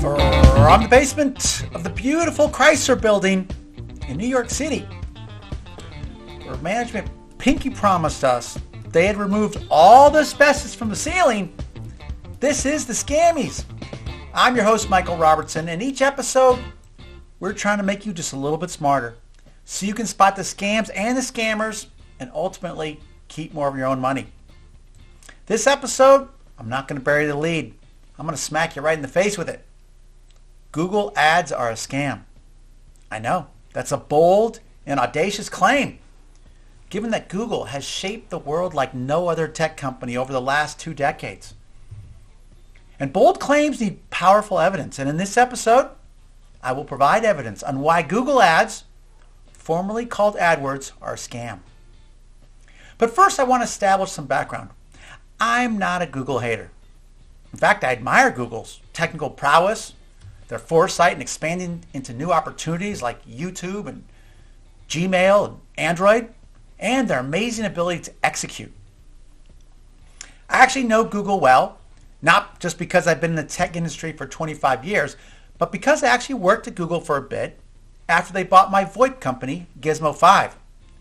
From the basement of the beautiful Chrysler building in New York City, where management pinky promised us they had removed all the asbestos from the ceiling, this is the Scammies. I'm your host, Michael Robertson, and each episode we're trying to make you just a little bit smarter so you can spot the scams and the scammers and ultimately keep more of your own money. This episode, I'm not going to bury the lead. I'm going to smack you right in the face with it. Google ads are a scam. I know, that's a bold and audacious claim, given that Google has shaped the world like no other tech company over the last 2 decades. And bold claims need powerful evidence, and in this episode, I will provide evidence on why Google ads, formerly called AdWords, are a scam. But first, I want to establish some background. I'm not a Google hater. In fact, I admire Google's technical prowess, their foresight in expanding into new opportunities like YouTube and Gmail and Android, and their amazing ability to execute. I actually know Google well, not just because I've been in the tech industry for 25 years, but because I actually worked at Google for a bit after they bought my VoIP company, Gizmo 5,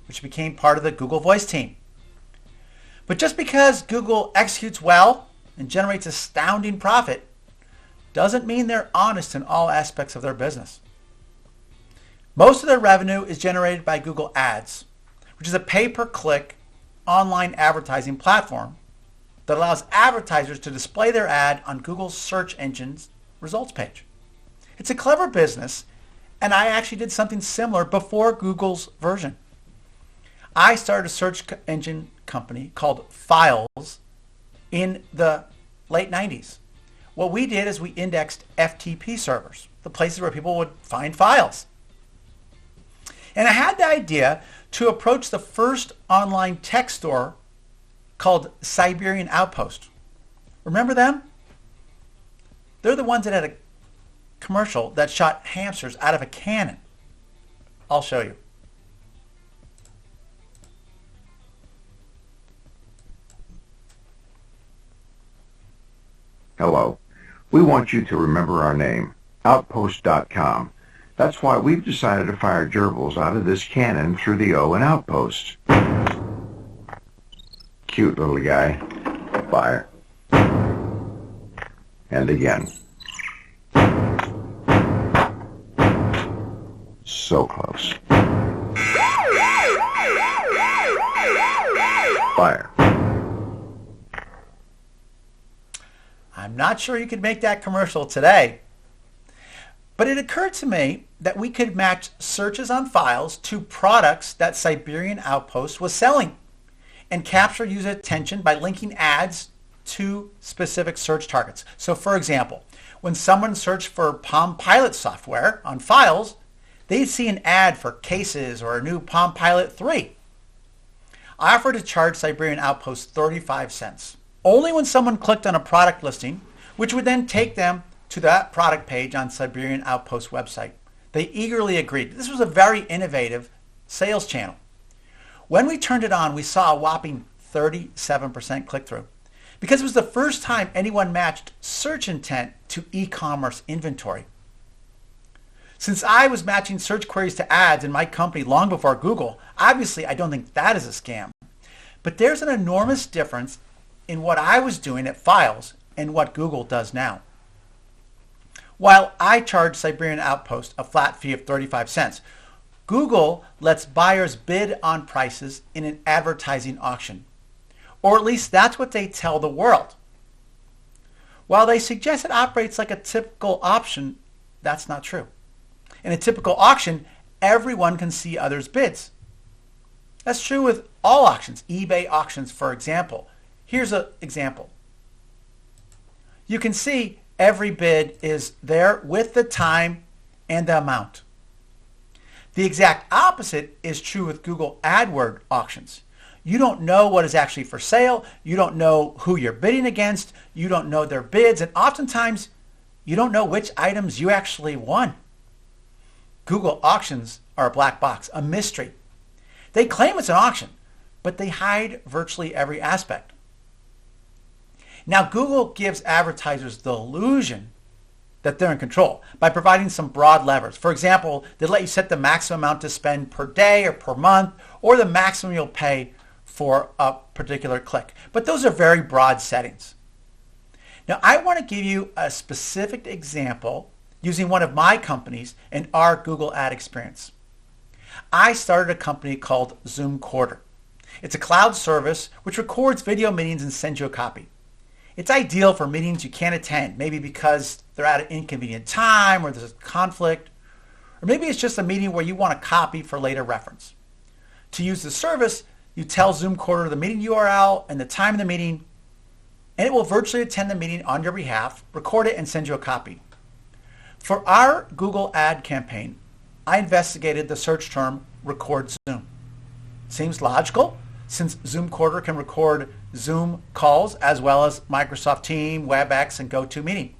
which became part of the Google Voice team. But just because Google executes well and generates astounding profit doesn't mean they're honest in all aspects of their business. Most of their revenue is generated by Google Ads, which is a pay-per-click online advertising platform that allows advertisers to display their ad on Google's search engine's results page. It's a clever business, and I actually did something similar before Google's version. I started a search engine company called Files in the late 90s. What we did is we indexed FTP servers, the places where people would find files. And I had the idea to approach the first online tech store called Siberian Outpost. Remember them? They're the ones that had a commercial that shot hamsters out of a cannon. I'll show you. Hello. We want you to remember our name, Outpost.com. That's why we've decided to fire gerbils out of this cannon through the O in Outpost. Cute little guy. Fire. And again. So close. Fire. I'm not sure you could make that commercial today, but it occurred to me that we could match searches on files to products that Siberian Outpost was selling and capture user attention by linking ads to specific search targets. So for example, when someone searched for Palm Pilot software on files, they'd see an ad for cases or a new Palm Pilot 3. I offered to charge Siberian Outpost 35 cents. Only when someone clicked on a product listing, which would then take them to that product page on Siberian Outpost website. They eagerly agreed. This was a very innovative sales channel. When we turned it on, we saw a whopping 37% click-through because it was the first time anyone matched search intent to e-commerce inventory. Since I was matching search queries to ads in my company long before Google, obviously I don't think that is a scam. But there's an enormous difference in what I was doing at Files and what Google does now. While I charge Siberian Outpost a flat fee of 35 cents, Google lets buyers bid on prices in an advertising auction. Or at least that's what they tell the world. While they suggest it operates like a typical auction, that's not true. In a typical auction, everyone can see others' bids. That's true with all auctions, eBay auctions, for example. Here's an example. You can see every bid is there with the time and the amount. The exact opposite is true with Google AdWords auctions. You don't know what is actually for sale. You don't know who you're bidding against. You don't know their bids. And oftentimes, you don't know which items you actually won. Google auctions are a black box, a mystery. They claim it's an auction, but they hide virtually every aspect. Now, Google gives advertisers the illusion that they're in control by providing some broad levers. For example, they let you set the maximum amount to spend per day or per month, or the maximum you'll pay for a particular click. But those are very broad settings. Now, I want to give you a specific example using one of my companies in our Google ad experience. I started a company called Zoom Quarter. It's a cloud service which records video meetings and sends you a copy. It's ideal for meetings you can't attend, maybe because they're at an inconvenient time or there's a conflict, or maybe it's just a meeting where you want a copy for later reference. To use the service, you tell Zoom Quarter the meeting URL and the time of the meeting, and it will virtually attend the meeting on your behalf, record it, and send you a copy. For our Google ad campaign, I investigated the search term record Zoom. Seems logical, since Zoom Quarter can record Zoom calls as well as Microsoft Teams, WebEx, and GoToMeeting.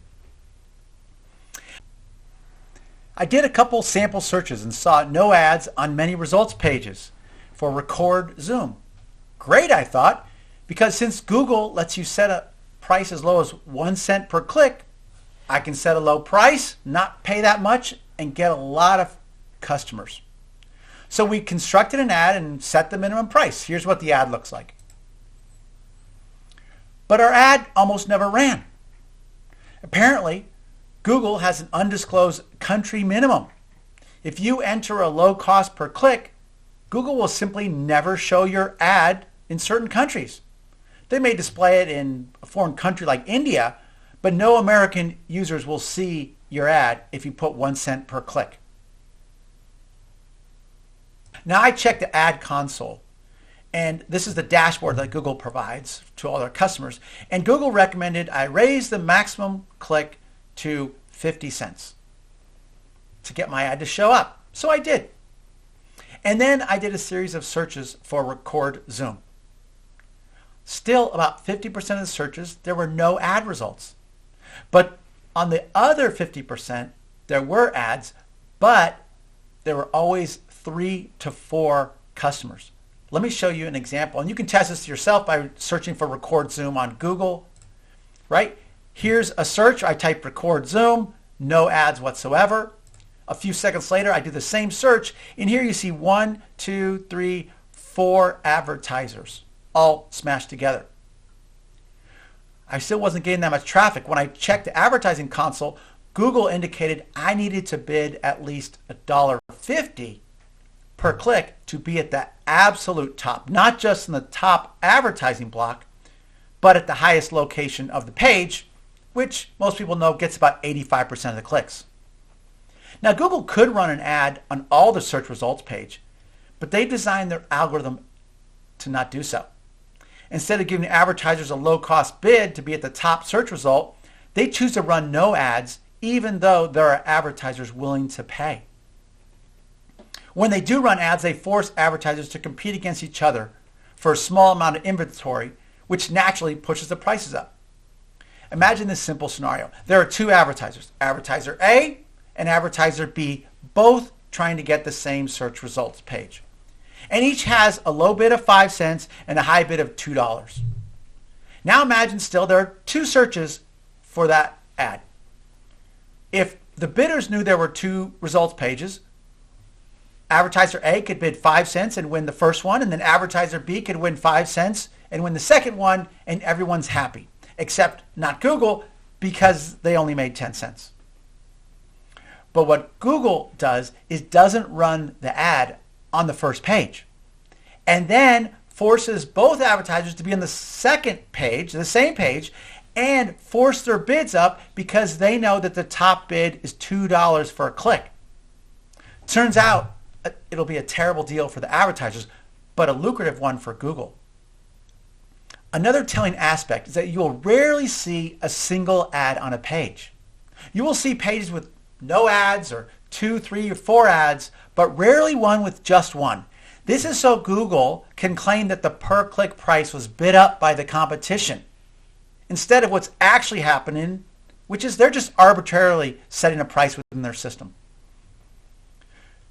I did a couple sample searches and saw no ads on many results pages for record Zoom. Great, I thought, because since Google lets you set a price as low as 1 cent per click, I can set a low price, not pay that much, and get a lot of customers. So we constructed an ad and set the minimum price. Here's what the ad looks like. But our ad almost never ran. Apparently, Google has an undisclosed country minimum. If you enter a low cost per click, Google will simply never show your ad in certain countries. They may display it in a foreign country like India, but no American users will see your ad if you put 1 cent per click. Now, I checked the ad console, and this is the dashboard that Google provides to all their customers. And Google recommended I raise the maximum click to 50 cents to get my ad to show up. So I did. And then I did a series of searches for record Zoom. Still, about 50% of the searches, there were no ad results. But on the other 50%, there were ads, but there were always 3 to 4 customers. Let me show you an example, and you can test this yourself by searching for record Zoom on Google. Right? Here's a search. I type record Zoom, no ads whatsoever. A few seconds later, I do the same search, and here you see 1, 2, 3, 4 advertisers all smashed together. I still wasn't getting that much traffic. When I checked the advertising console, Google indicated I needed to bid at least $1.50 per click to be at the absolute top, not just in the top advertising block, but at the highest location of the page, which most people know gets about 85% of the clicks. Now, Google could run an ad on all the search results page, but they designed their algorithm to not do so. Instead of giving advertisers a low-cost bid to be at the top search result, they choose to run no ads even though there are advertisers willing to pay. When they do run ads, they force advertisers to compete against each other for a small amount of inventory, which naturally pushes the prices up. Imagine this simple scenario. There are 2 advertisers, advertiser A and advertiser B, both trying to get the same search results page. And each has a low bid of 5 cents and a high bid of $2. Now imagine still there are 2 searches for that ad. If the bidders knew there were 2 results pages, advertiser A could bid 5 cents and win the first one, and then advertiser B could win 5 cents and win the second one, and everyone's happy, except not Google, because they only made 10 cents. But what Google does is doesn't run the ad on the first page, and then forces both advertisers to be on the second page, the same page, and force their bids up because they know that the top bid is $2 for a click. Turns out it'll be a terrible deal for the advertisers, but a lucrative one for Google. Another telling aspect is that you will rarely see a single ad on a page. You will see pages with no ads or 2, 3, or 4 ads, but rarely one with just one. This is so Google can claim that the per-click price was bid up by the competition, instead of what's actually happening, which is they're just arbitrarily setting a price within their system.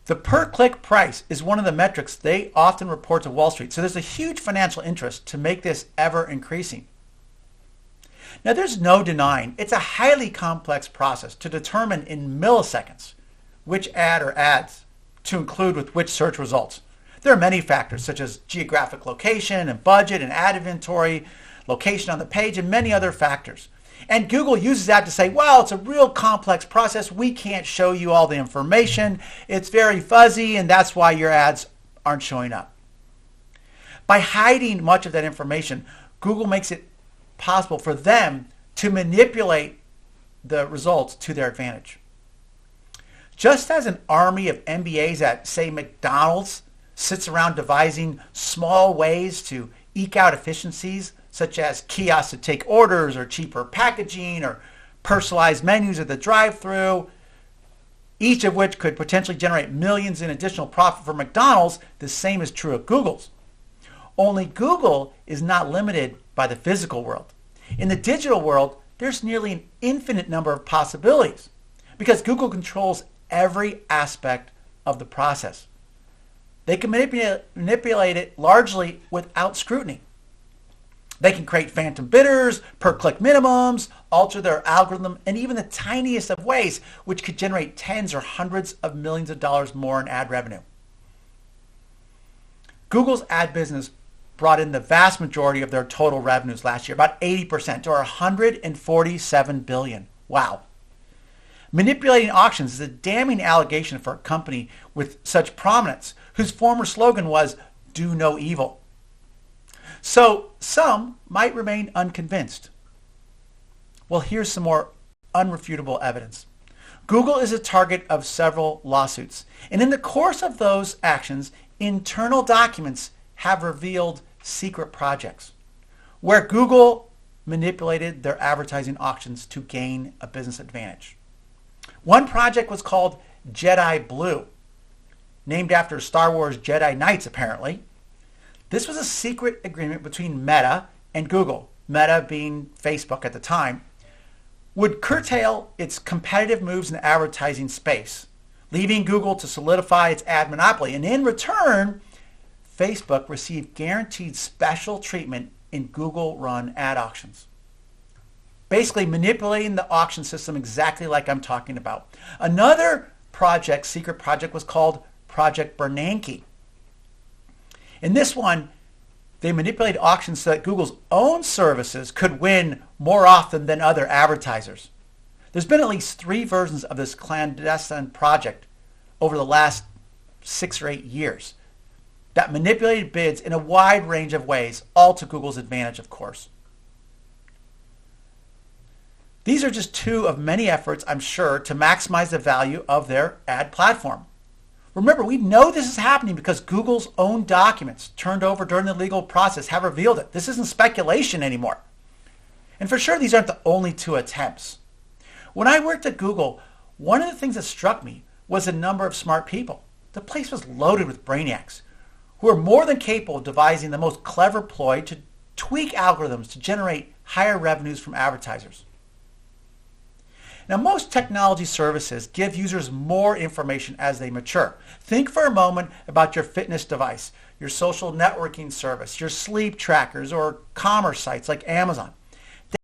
The per-click price is one of the metrics they often report to Wall Street, so there's a huge financial interest to make this ever increasing. Now, there's no denying it's a highly complex process to determine in milliseconds which ad or ads to include with which search results. There are many factors such as geographic location and budget and ad inventory, location on the page, and many other factors. And Google uses that to say, well, it's a real complex process. We can't show you all the information. It's very fuzzy, and that's why your ads aren't showing up. By hiding much of that information, Google makes it possible for them to manipulate the results to their advantage. Just as an army of MBAs at, say, McDonald's sits around devising small ways to eke out efficiencies, such as kiosks to take orders or cheaper packaging or personalized menus at the drive-thru, each of which could potentially generate millions in additional profit for McDonald's, the same is true of Google's. Only Google is not limited by the physical world. In the digital world, there's nearly an infinite number of possibilities because Google controls every aspect of the process. They can manipulate it largely without scrutiny. They can create phantom bidders, per-click minimums, alter their algorithm in even the tiniest of ways, which could generate tens or hundreds of millions of dollars more in ad revenue. Google's ad business brought in the vast majority of their total revenues last year, about 80%, or $147 billion. Wow. Manipulating auctions is a damning allegation for a company with such prominence, whose former slogan was, "Do no evil." So some might remain unconvinced. Well, here's some more unrefutable evidence. Google is a target of several lawsuits, and in the course of those actions, internal documents have revealed secret projects where Google manipulated their advertising auctions to gain a business advantage. One project was called Jedi Blue, named after Star Wars Jedi Knights apparently. This was a secret agreement between Meta and Google, Meta being Facebook at the time, would curtail its competitive moves in the advertising space, leaving Google to solidify its ad monopoly. And in return, Facebook received guaranteed special treatment in Google-run ad auctions. Basically manipulating the auction system exactly like I'm talking about. Another project, secret project, was called Project Bernanke. In this one, they manipulated auctions so that Google's own services could win more often than other advertisers. There's been at least 3 versions of this clandestine project over the last 6 or 8 years that manipulated bids in a wide range of ways, all to Google's advantage, of course. These are just 2 of many efforts, I'm sure, to maximize the value of their ad platform. Remember, we know this is happening because Google's own documents turned over during the legal process have revealed it. This isn't speculation anymore. And for sure, these aren't the only 2 attempts. When I worked at Google, one of the things that struck me was the number of smart people. The place was loaded with brainiacs who are more than capable of devising the most clever ploy to tweak algorithms to generate higher revenues from advertisers. Now, most technology services give users more information as they mature. Think for a moment about your fitness device, your social networking service, your sleep trackers, or commerce sites like Amazon.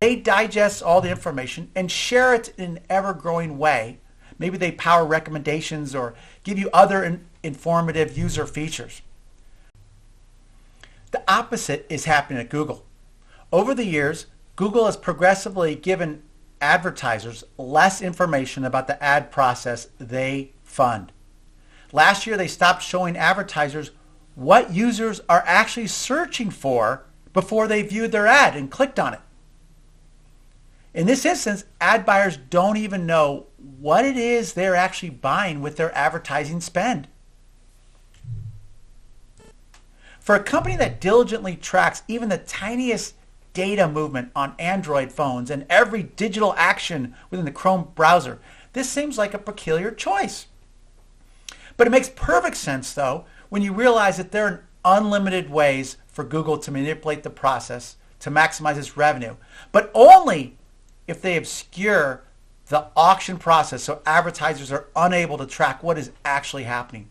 They digest all the information and share it in an ever-growing way. Maybe they power recommendations or give you other informative user features. The opposite is happening at Google. Over the years, Google has progressively given advertisers less information about the ad process they fund. Last year, they stopped showing advertisers what users are actually searching for before they viewed their ad and clicked on it. In this instance, ad buyers don't even know what it is they're actually buying with their advertising spend. For a company that diligently tracks even the tiniest data movement on Android phones and every digital action within the Chrome browser, this seems like a peculiar choice. But it makes perfect sense, though, when you realize that there are unlimited ways for Google to manipulate the process to maximize its revenue, but only if they obscure the auction process so advertisers are unable to track what is actually happening.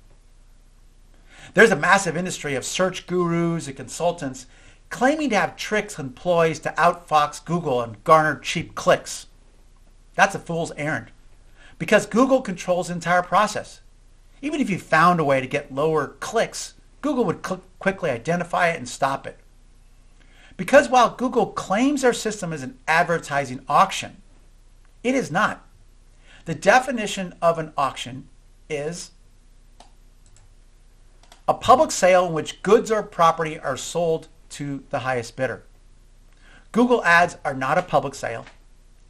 There's a massive industry of search gurus and consultants claiming to have tricks employees to outfox Google and garner cheap clicks. That's a fool's errand, because Google controls the entire process. Even if you found a way to get lower clicks, Google would quickly identify it and stop it. Because while Google claims their system is an advertising auction, it is not. The definition of an auction is a public sale in which goods or property are sold to the highest bidder. Google ads are not a public sale.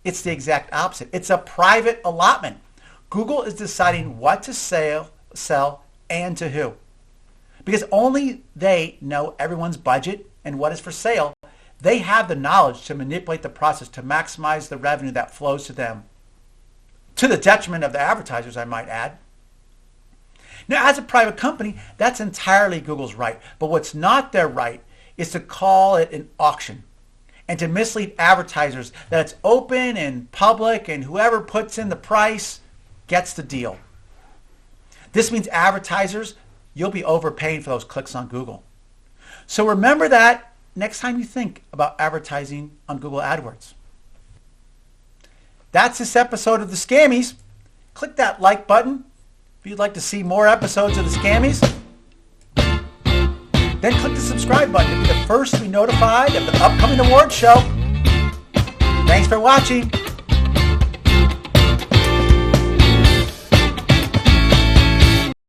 It's the exact opposite. It's a private allotment. Google is deciding what to sell, and to who. Because only they know everyone's budget and what is for sale. They have the knowledge to manipulate the process to maximize the revenue that flows to them, to the detriment of the advertisers, I might add. Now, as a private company, that's entirely Google's right. But what's not their right is to call it an auction and to mislead advertisers that it's open and public and whoever puts in the price gets the deal. This means advertisers, you'll be overpaying for those clicks on Google. So remember that next time you think about advertising on Google AdWords. That's this episode of The Scammies. Click that like button if you'd like to see more episodes of The Scammies. Then click the subscribe button to be the first to be notified of the upcoming award show. Thanks for watching.